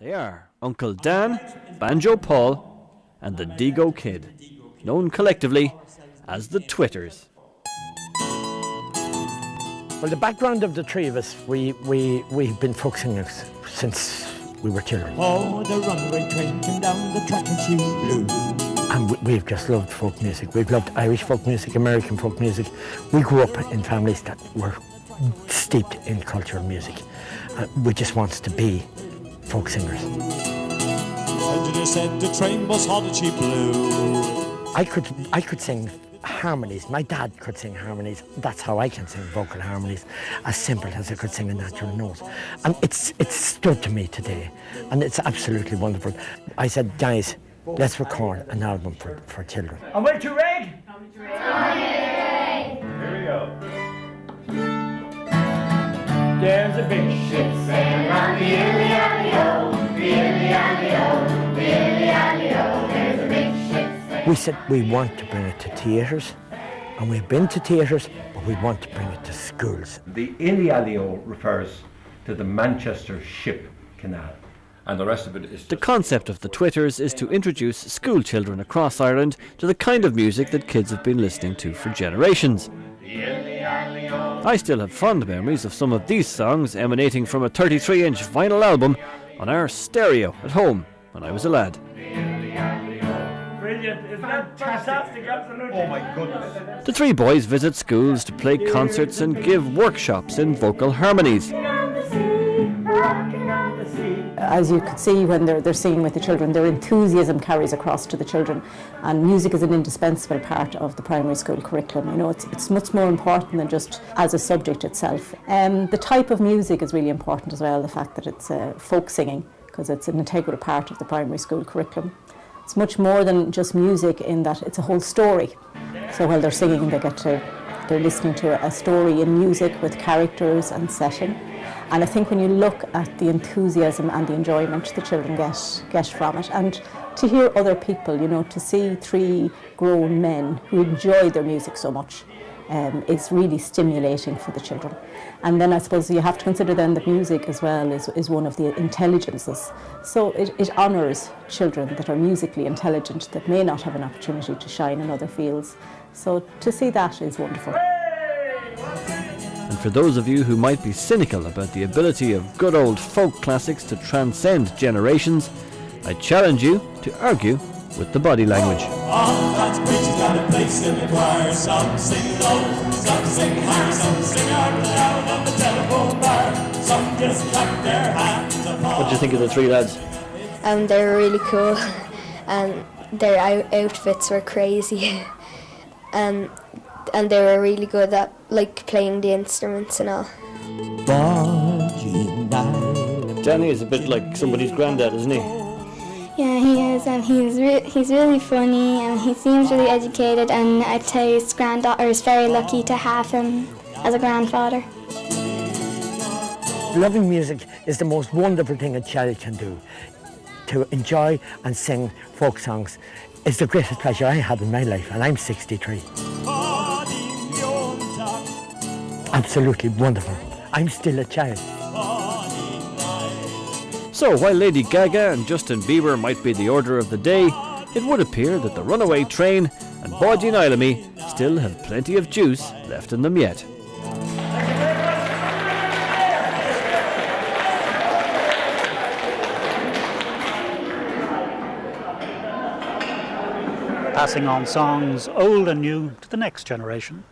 They are Uncle Dan, Banjo Paul, and the Digo Kid, known collectively as the Twitters. Well, the background of the three of us, we've been folk singers since we were children. Oh, the runaway train came down the track and she blew. And we've just loved folk music. We've loved Irish folk music, American folk music. We grew up in families that were steeped in cultural music. We just wanted to be folk singers. Engineer said the train was hot and she blew. I could sing harmonies. My dad could sing harmonies. That's how I can sing vocal harmonies, as simple as I could sing a natural note. And it's stood to me today, and it's absolutely wonderful. I said, guys, let's record an album for children. And wait to reg! Here we go. There's a big ship Sailing on the Illy-Alley-O, the Illy-Alley-O, the Illy-Alley-O, there's a big ship sailing. We said we want to bring it to theatres, and we've been to theatres, but we want to bring it to schools. The Illy-Alley-O refers to the Manchester Ship Canal, and the rest of it is The concept of the Twitters is to introduce school children across Ireland to the kind of music that kids have been listening to for generations. I still have fond memories of some of these songs emanating from a 33-inch vinyl album on our stereo at home when I was a lad. Brilliant, isn't that fantastic? Absolutely. Oh my goodness. The three boys visit schools to play concerts and give workshops in vocal harmonies. As you could see when they're singing with the children, their enthusiasm carries across to the children, and music is an indispensable part of the primary school curriculum. You know, it's much more important than just as a subject itself. The type of music is really important as well, the fact that it's folk singing, because it's an integral part of the primary school curriculum. It's much more than just music in that it's a whole story. So while they're singing, they're listening to a story in music with characters and setting. And I think when you look at the enthusiasm and the enjoyment the children get from it, and to hear other people, you know, to see three grown men who enjoy their music so much is really stimulating for the children. And then I suppose you have to consider then that music as well is one of the intelligences. So it honours children that are musically intelligent that may not have an opportunity to shine in other fields. So to see that is wonderful. And for those of you who might be cynical about the ability of good old folk classics to transcend generations, I challenge you to argue with the body language. Oh, that's great, she's got a place in the choir. Some sing low, some sing high, some sing out loud on the telephone bar. Some just clap their hands apart. What do you think of the three lads? They were really cool, and their outfits were crazy, and they were really good at playing the instruments and all. Danny is a bit like somebody's granddad, isn't he? Yeah, he is, and he's really funny, and he seems really educated, and I'd say his granddaughter is very lucky to have him as a grandfather. Loving music is the most wonderful thing a child can do. To enjoy and sing folk songs is the greatest pleasure I had in my life, and I'm 63. Absolutely wonderful. I'm still a child. So while Lady Gaga and Justin Bieber might be the order of the day, it would appear that the Runaway Train and Bodgy and Ilamy still have plenty of juice left in them yet. Passing on songs old and new to the next generation.